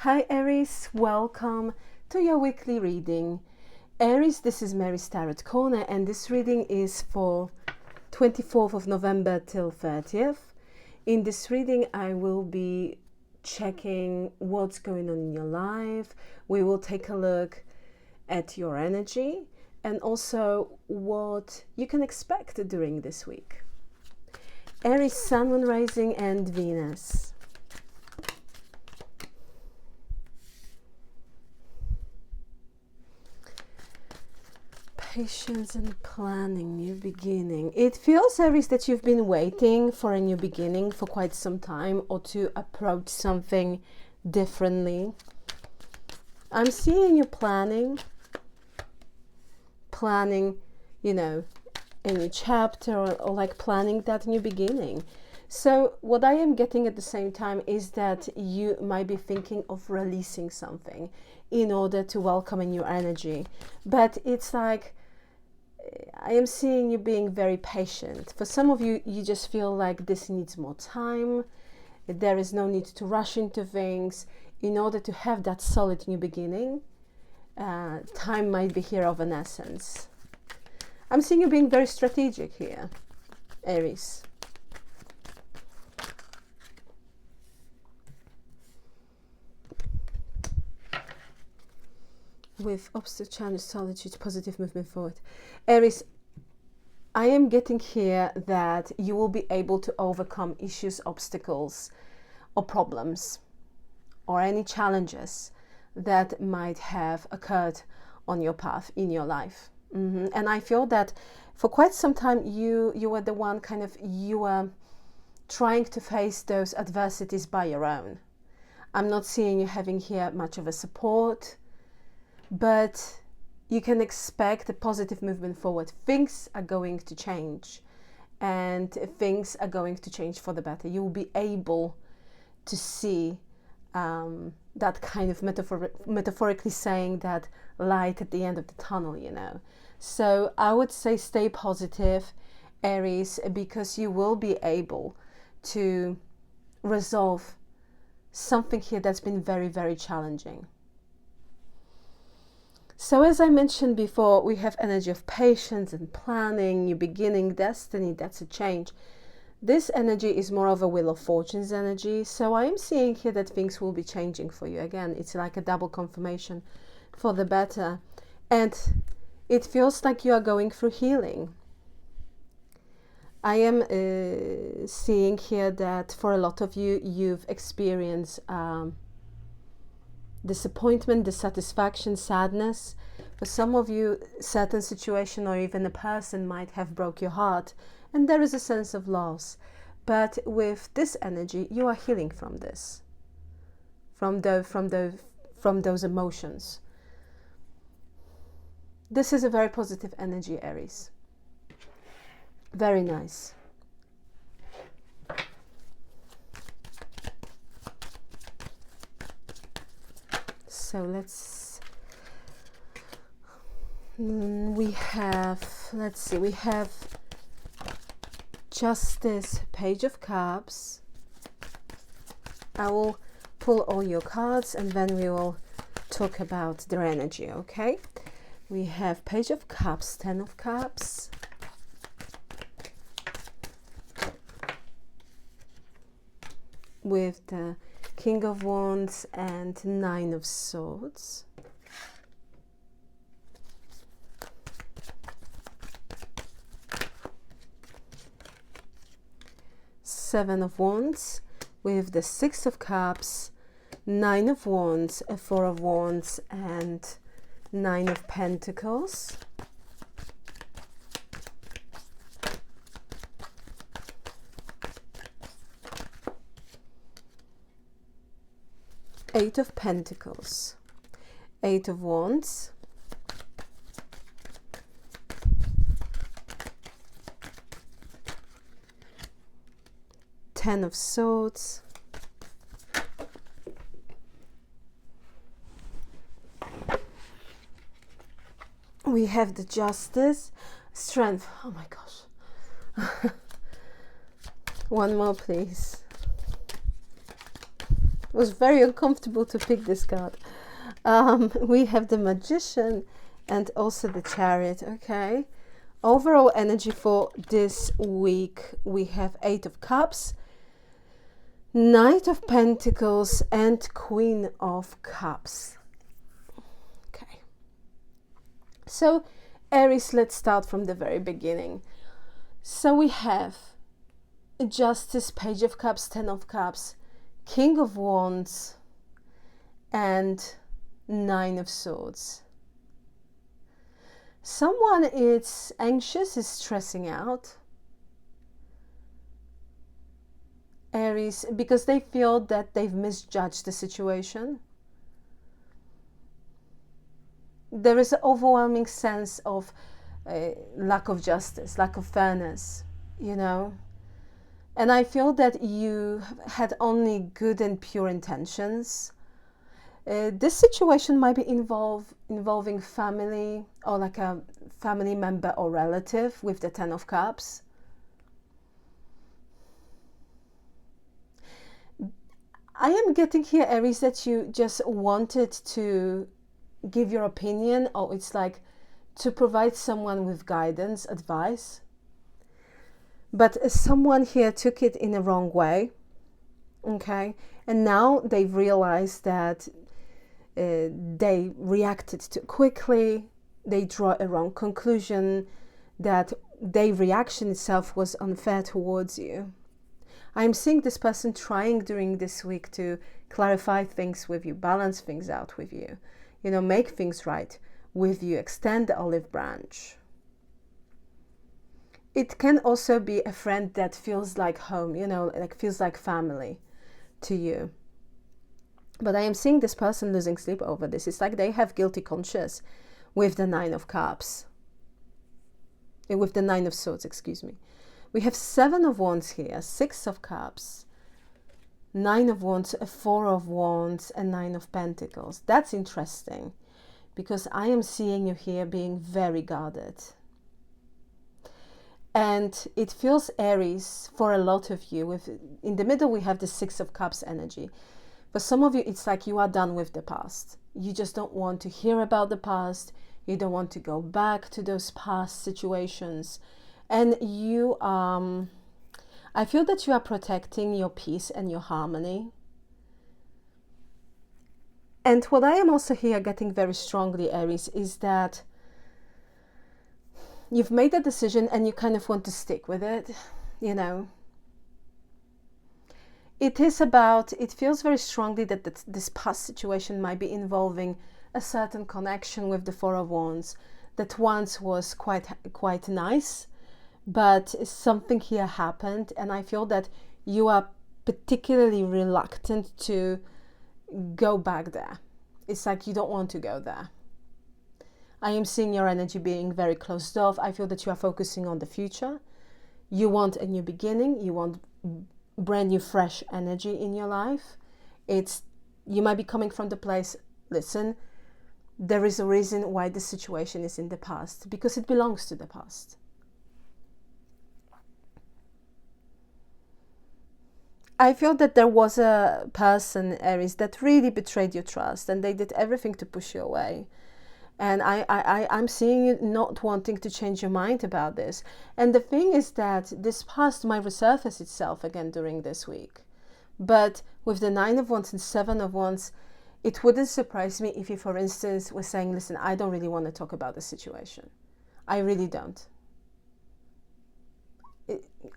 Hi Aries, welcome to your weekly reading. Aries, this is Mary's Tarot Corner and this reading is for 24th of November till 30th. In this reading I will be checking what's going on in your life. We will take a look at your energy and also what you can expect during this week. Aries, Sun, Moon, Rising and Venus. Patience and planning, new beginning. It feels, Aries, that you've been waiting for a new beginning for quite some time, or to approach something differently. I'm seeing you planning, you know, a new chapter, or like planning that new beginning. So what I am getting at the same time is that you might be thinking of releasing something in order to welcome a new energy. But it's like, I am seeing you being very patient. For some of you, you just feel like this needs more time. There is no need to rush into things in order to have that solid new beginning. Time might be here of an essence. I'm seeing you being very strategic here, Aries. With obstacle, challenge, solitude, positive movement forward. Aries, I am getting here that you will be able to overcome issues, obstacles, or problems, or any challenges that might have occurred on your path in your life. And I feel that for quite some time you were the one you were trying to face those adversities by your own. I'm not seeing you having here much of a support, but you can expect a positive movement forward. Things are going to change, and things are going to change for the better. You will be able to see that kind of metaphorically saying, that light at the end of the tunnel, you know. So I would say stay positive, Aries, because you will be able to resolve something here that's been very, very challenging. So as I mentioned before, we have energy of patience and planning, new beginning, destiny, that's a change. This energy is more of a Wheel of Fortune's energy. So I am seeing here that things will be changing for you. Again, it's like a double confirmation for the better. And it feels like you are going through healing. I am seeing here that for a lot of you, you've experienced disappointment, dissatisfaction, sadness. For some of you, certain situation or even a person might have broke your heart, and there is a sense of loss. But with this energy, you are healing from this, from those emotions. This is a very positive energy, Aries. Very nice. So we have Justice, Page of Cups. I will pull all your cards and then we will talk about their energy, okay? We have Page of Cups, 10 of Cups, with the King of Wands and 9 of Swords. Seven of Wands with the 6 of Cups, 9 of Wands, 4 of Wands and 9 of Pentacles. Eight of Pentacles, 8 of Wands, Ten of Swords, we have the Justice, Strength. Oh my gosh. One more, please. was very uncomfortable to pick this card. We have the Magician and also the Chariot. Okay. Overall energy for this week, we have 8 of Cups, Knight of Pentacles, and Queen of Cups. Okay. So, Aries, let's start from the very beginning. So we have Justice, Page of Cups, 10 of Cups, King of Wands, and 9 of Swords. Someone is anxious, is stressing out, Aries, because they feel that they've misjudged the situation. There is an overwhelming sense of lack of justice, lack of fairness, you know. And I feel that you had only good and pure intentions. This situation might be involving family, or like a family member or relative with the 10 of Cups. I am getting here, Aries, that you just wanted to give your opinion, or it's like to provide someone with guidance, advice. But someone here took it in a wrong way, okay? And now they've realized that they reacted too quickly, they draw a wrong conclusion, that their reaction itself was unfair towards you. I'm seeing this person trying during this week to clarify things with you, balance things out with you, you know, make things right with you, extend the olive branch. It can also be a friend that feels like home, you know, like feels like family to you. But I am seeing this person losing sleep over this. It's like they have guilty conscience with the 9 of Cups. With the 9 of Swords, excuse me. We have 7 of Wands here, 6 of Cups, 9 of Wands, 4 of Wands, and 9 of Pentacles. That's interesting, because I am seeing you here being very guarded. And it feels, Aries, for a lot of you, in the middle we have the 6 of Cups energy. For some of you, it's like you are done with the past. You just don't want to hear about the past. You don't want to go back to those past situations. And you, I feel that you are protecting your peace and your harmony. And what I am also here getting very strongly, Aries, is that you've made a decision and you kind of want to stick with it, you know. It is about, it feels very strongly that this past situation might be involving a certain connection with the 4 of Wands that once was quite nice, but something here happened, and I feel that you are particularly reluctant to go back there. It's like you don't want to go there. I am seeing your energy being very closed off. I feel that you are focusing on the future. You want a new beginning. You want brand new, fresh energy in your life. You might be coming from the place, listen, there is a reason why the situation is in the past, because it belongs to the past. I feel that there was a person, Aries, that really betrayed your trust, and they did everything to push you away. And I'm seeing you not wanting to change your mind about this. And the thing is that this past might resurface itself again during this week. But with the 9 of Wands and 7 of Wands, it wouldn't surprise me if you, for instance, were saying, listen, I don't really want to talk about the situation. I really don't.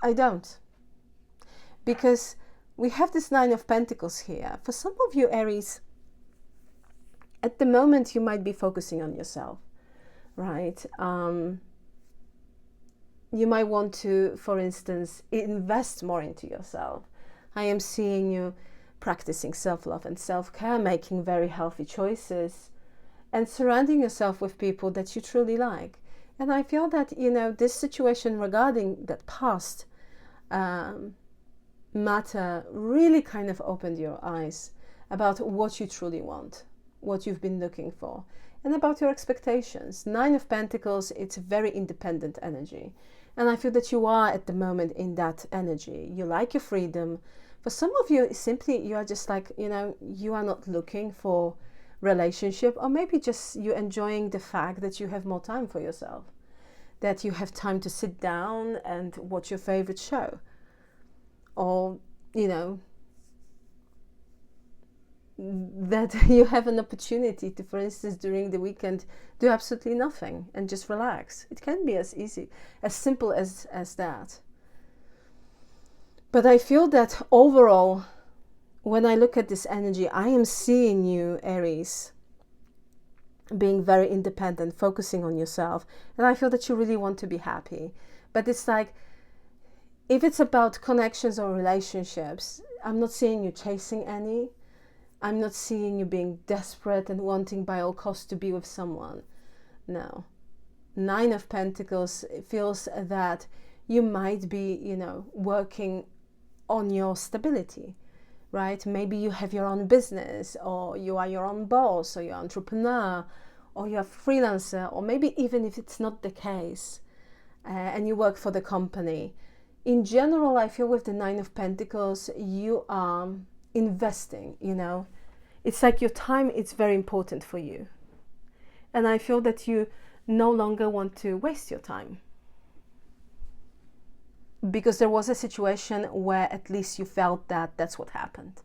I don't. Because we have this 9 of Pentacles here. For some of you, Aries, at the moment, you might be focusing on yourself, right? You might want to, for instance, invest more into yourself. I am seeing you practicing self-love and self-care, making very healthy choices, and surrounding yourself with people that you truly like. And I feel that, you know, this situation regarding that past matter really kind of opened your eyes about what you truly want, what you've been looking for, and about your expectations. 9 of Pentacles, it's a very independent energy. And I feel that you are at the moment in that energy. You like your freedom, For some of you, simply you are just like, you know, you are not looking for relationship, or maybe just you enjoying the fact that you have more time for yourself, that you have time to sit down and watch your favorite show, or, you know, that you have an opportunity to, for instance, during the weekend, do absolutely nothing and just relax. It can be as easy, as simple as that. But I feel that overall, when I look at this energy, I am seeing you, Aries, being very independent, focusing on yourself. And I feel that you really want to be happy. But it's like, if it's about connections or relationships, I'm not seeing you chasing any. I'm not seeing you being desperate and wanting by all costs to be with someone. No. 9 of Pentacles feels that you might be, you know, working on your stability, right? Maybe you have your own business, or you are your own boss, or you're an entrepreneur, or you're a freelancer, or maybe even if it's not the case, and you work for the company. In general, I feel with the 9 of Pentacles, you are investing, you know. It's like your time is very important for you. And I feel that you no longer want to waste your time. Because there was a situation where at least you felt that that's what happened.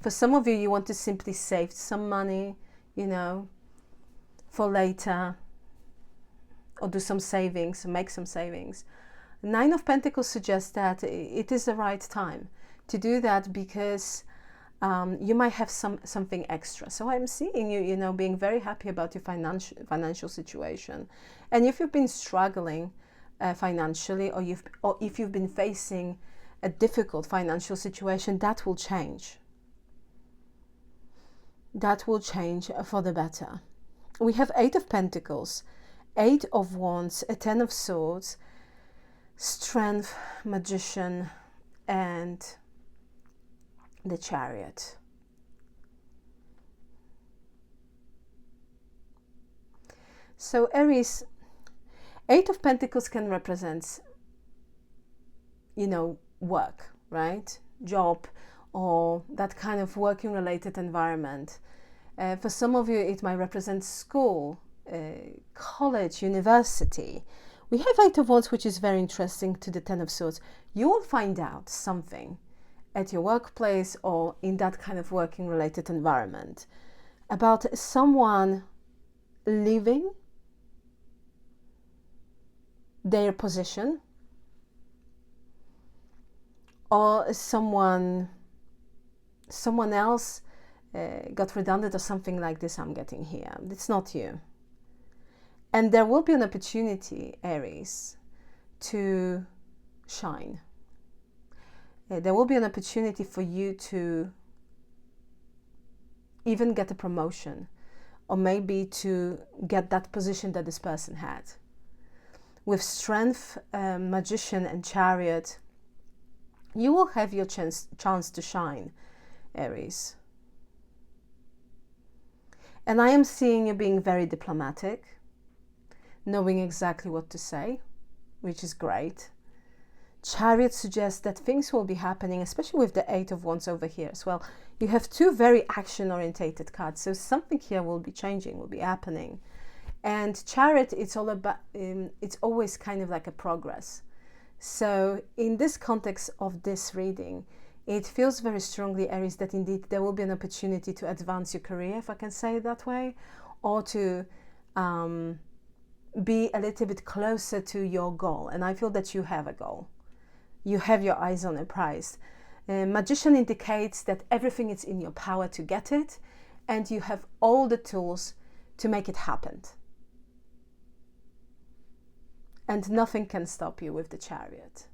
For some of you, you want to simply save some money, you know, for later, or do some savings, make some savings. 9 of Pentacles suggests that it is the right time to do that, because you might have something extra. So I'm seeing you, you know, being very happy about your financial situation. And if you've been struggling financially, or if you've been facing a difficult financial situation, that will change. That will change for the better. We have 8 of Pentacles, 8 of Wands, a 10 of Swords, Strength, Magician, and the Chariot. So Aries, 8 of Pentacles can represent, you know, work, right? Job, or that kind of working related environment. For some of you, it might represent school, college, university. We have 8 of Wands, which is very interesting, to the 10 of Swords. You will find out something at your workplace or in that kind of working related environment about someone leaving their position, or someone else got redundant, or something like this. I'm getting here. It's not you. And there will be an opportunity, Aries, to shine. There will be an opportunity for you to even get a promotion, or maybe to get that position that this person had. With Strength, Magician, and Chariot, you will have your chance to shine, Aries. And I am seeing you being very diplomatic, knowing exactly what to say, which is great. Chariot suggests that things will be happening, especially with the 8 of Wands over here as well. You have 2 very action-orientated cards, so something here will be changing, will be happening. And Chariot, it's all about, it's always kind of like a progress. So in this context of this reading, it feels very strongly, Aries, that indeed there will be an opportunity to advance your career, if I can say it that way, or to be a little bit closer to your goal. And I feel that you have a goal. You have your eyes on a prize. Magician indicates that everything is in your power to get it, and you have all the tools to make it happen. And nothing can stop you with the Chariot.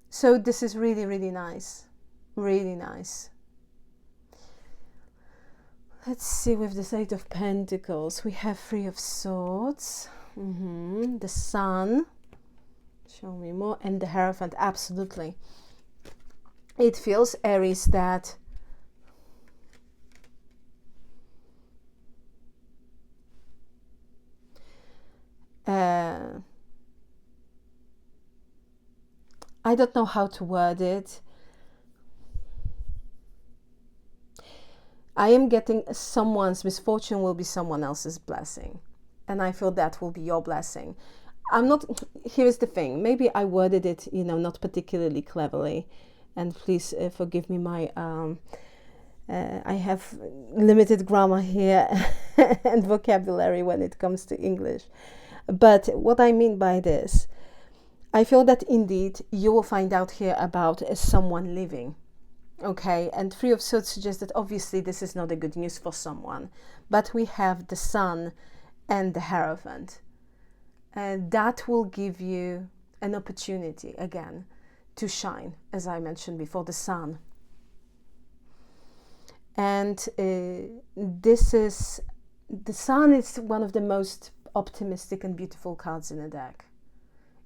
So this is really, really nice. Really nice. Let's see, with this 8 of Pentacles, we have 3 of Swords, the Sun, show me more, and the Hierophant. Absolutely. It feels, Aries, that I don't know how to word it. I am getting someone's misfortune will be someone else's blessing. And I feel that will be your blessing. Here is the thing. Maybe I worded it, not particularly cleverly. And please forgive me, I have limited grammar here and vocabulary when it comes to English. But what I mean by this, I feel that indeed you will find out here about someone leaving. Okay, and Three of Swords suggests that obviously this is not a good news for someone. But we have the Sun and the Hierophant. And that will give you an opportunity again to shine, as I mentioned before, the Sun. And the Sun is one of the most optimistic and beautiful cards in a deck.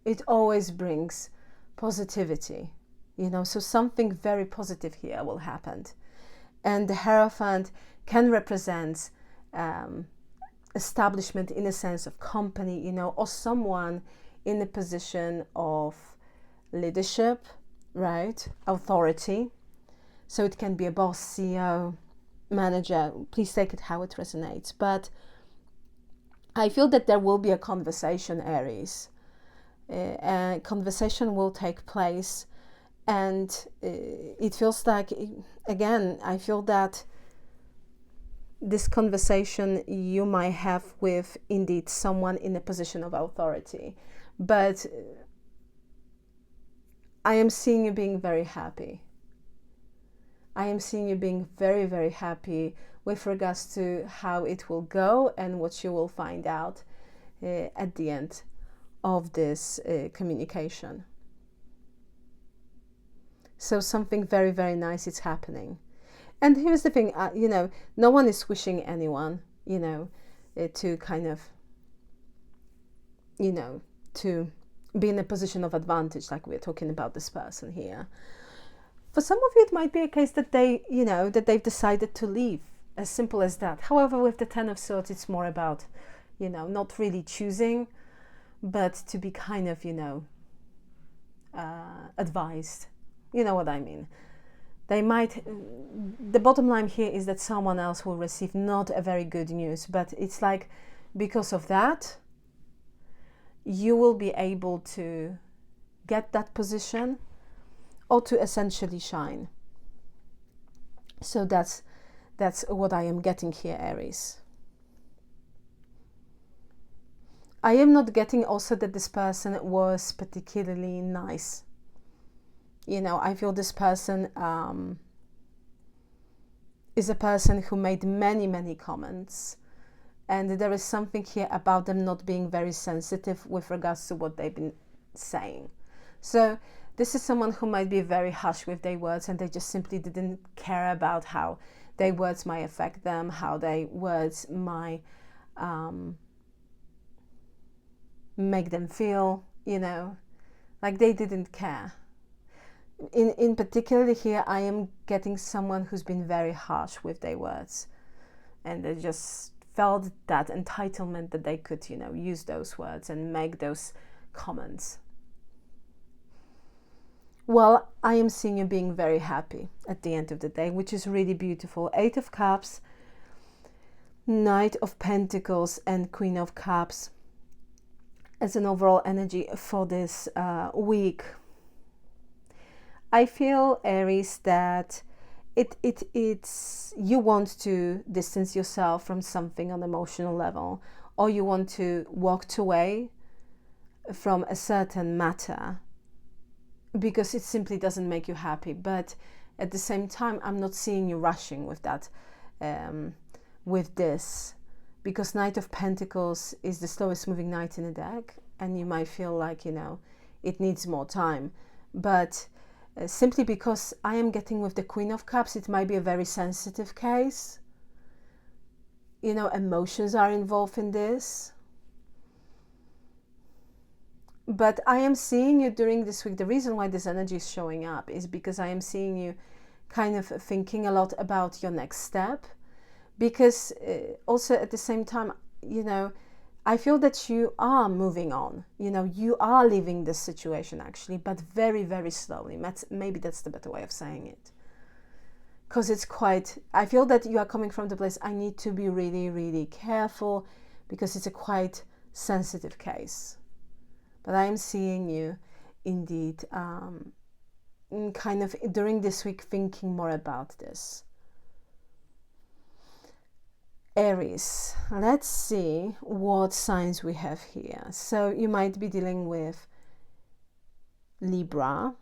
It always brings positivity, so something very positive here will happen. And the Hierophant can represent establishment in a sense of company, or someone in a position of leadership, right? Authority. So it can be a boss, CEO, manager. Please take it how it resonates. But I feel that there will be a conversation, Aries. A conversation will take place. And it feels like, again, I feel that this conversation you might have with indeed someone in a position of authority. But I am seeing you being very happy. I am seeing you being very, very happy with regards to how it will go and what you will find out at the end of this communication. So something very, very nice is happening. And here's the thing, no one is wishing anyone, to kind of, to be in a position of advantage, like we're talking about this person here. For some of you, it might be a case that that they've decided to leave, as simple as that. However, with the Ten of Swords, it's more about, not really choosing, but to be kind of, advised. You know what I mean? The bottom line here is that someone else will receive not a very good news, but it's like, because of that, you will be able to get that position or to essentially shine. So that's what I am getting here, Aries. I am not getting also that this person was particularly nice. I feel this person is a person who made many, many comments. And there is something here about them not being very sensitive with regards to what they've been saying. So this is someone who might be very harsh with their words, and they just simply didn't care about how their words might affect them, how their words might make them feel, like they didn't care. In particular here, I am getting someone who's been very harsh with their words, and they just felt that entitlement that they could, use those words and make those comments. Well, I am seeing you being very happy at the end of the day, which is really beautiful. 8 of Cups, Knight of Pentacles, and Queen of Cups as an overall energy for this week. I feel, Aries, that it's you want to distance yourself from something on an emotional level, or you want to walk away from a certain matter because it simply doesn't make you happy. But at the same time, I'm not seeing you rushing with that, with this, because Knight of Pentacles is the slowest moving knight in the deck, and you might feel like, it needs more time. But simply because I am getting with the Queen of Cups, it might be a very sensitive case. Emotions are involved in this. But I am seeing you during this week. The reason why this energy is showing up is because I am seeing you kind of thinking a lot about your next step. Because also at the same time, I feel that you are moving on. You are leaving this situation actually, but very, very slowly. Maybe that's the better way of saying it. Because I feel that you are coming from the place, I need to be really, really careful, because it's a quite sensitive case. But I am seeing you indeed kind of during this week thinking more about this. Aries, let's see what signs we have here. So you might be dealing with Libra.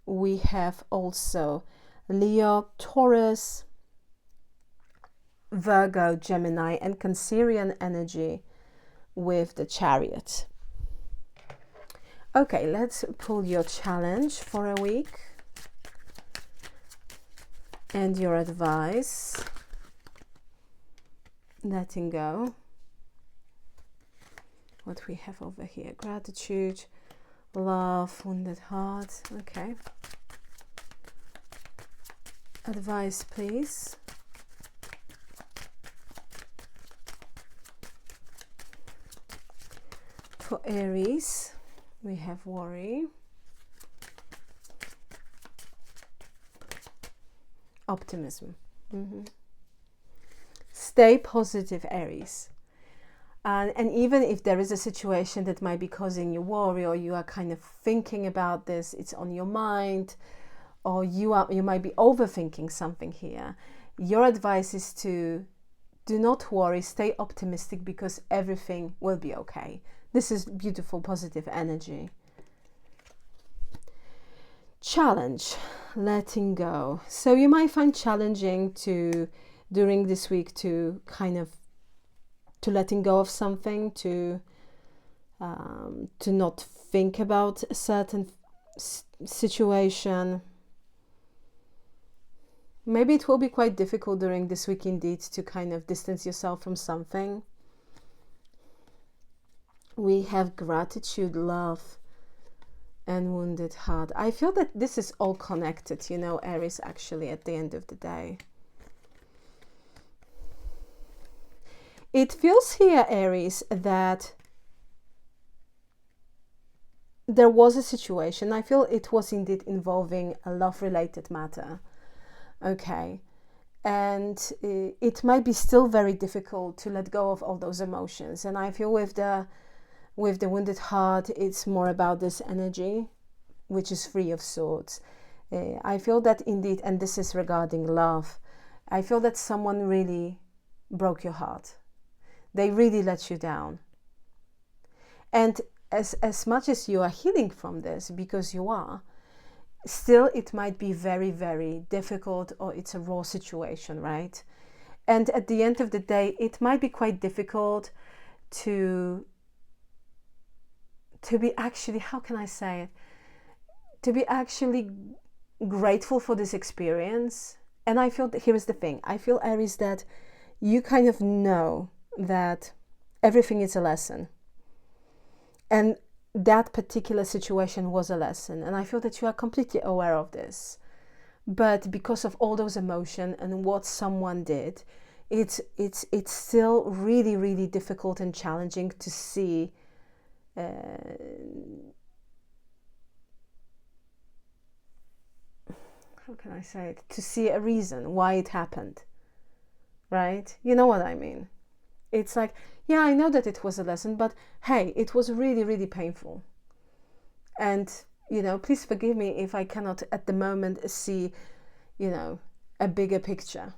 We have also Leo, Taurus, Virgo, Gemini, and Cancerian energy with the Chariot. Okay, let's pull your challenge for a week and your advice. Letting go. What we have over here: gratitude, love, wounded heart. Okay. Advice, please. For Aries, we have worry, optimism. Stay positive, Aries. And even if there is a situation that might be causing you worry, or you are kind of thinking about this, it's on your mind, or you might be overthinking something here, your advice is to do not worry, stay optimistic, because everything will be okay. This is beautiful, positive energy. Challenge, letting go. So you might find challenging during this week to letting go of something, to not think about a certain situation. Maybe it will be quite difficult during this week indeed to kind of distance yourself from something. We have gratitude, love, and wounded heart. I feel that this is all connected, Aries, actually, at the end of the day. It feels here, Aries, that there was a situation. I feel it was indeed involving a love-related matter. Okay. And it might be still very difficult to let go of all those emotions. And I feel with the wounded heart, it's more about this energy, which is Three of Swords. I feel that indeed, and this is regarding love, I feel that someone really broke your heart. They really let you down. And as much as you are healing from this, because you are, still it might be very, very difficult, or it's a raw situation, right? And at the end of the day, it might be quite difficult to be actually, how can I say it? To be actually grateful for this experience. And I feel that here is the thing. I feel, Aries, that you kind of know that everything is a lesson. And that particular situation was a lesson. And I feel that you are completely aware of this. But because of all those emotions and what someone did, it's still really, really difficult and challenging to see how can I say it? To see a reason why it happened, right? You know what I mean? It's like, yeah, I know that it was a lesson, but hey, it was really, really painful. And, please forgive me if I cannot at the moment see, a bigger picture.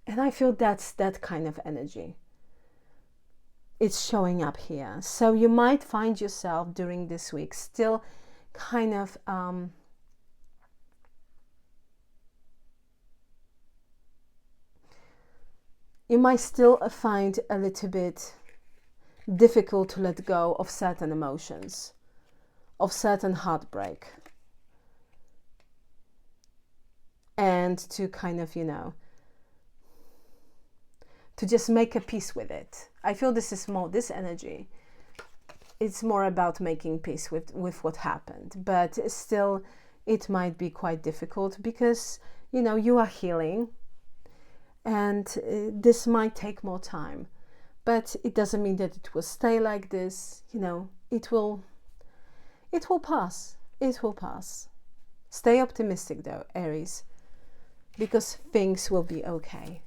And I feel that's that kind of energy. It's showing up here. So you might find yourself during this week still kind of you might still find a little bit difficult to let go of certain emotions, of certain heartbreak, and to kind of, to just make a peace with it. I feel this is more, this energy, it's more about making peace with what happened. But still, it might be quite difficult because, you are healing. And this might take more time. but it doesn't mean that it will stay like this. You know, it will pass. It will pass. Stay optimistic though, Aries, because things will be okay.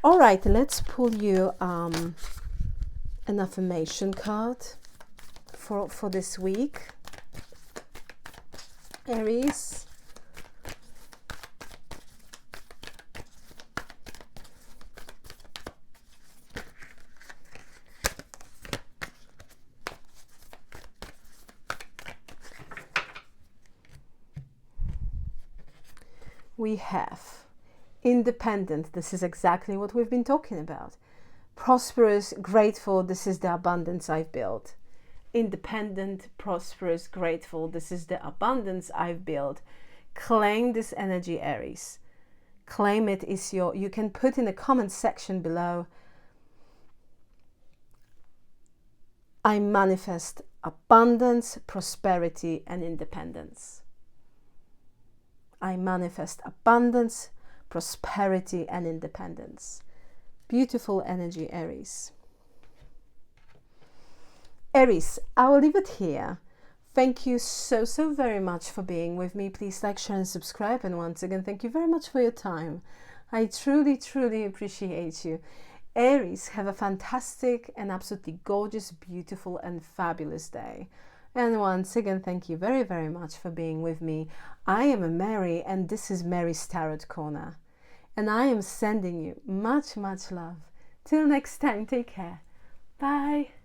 All right, let's pull you an affirmation card for this week, Aries. We have independent. This is exactly what we've been talking about. Prosperous, grateful. This is the abundance I've built. Independent, prosperous, grateful. This is the abundance I've built. Claim this energy, Aries. Claim it. Is your. You can put in the comment section below, I manifest abundance, prosperity, and independence. I manifest abundance, prosperity, and independence. Beautiful energy, Aries. Aries, I will leave it here. Thank you so very much for being with me. Please like, share, and subscribe. And once again, thank you very much for your time. I truly appreciate you. Aries, have a fantastic and absolutely gorgeous, beautiful, and fabulous day. And once again, thank you very much for being with me. I am Mary, and this is Mary's Tarot Corner. And I am sending you much love. Till next time, take care. Bye.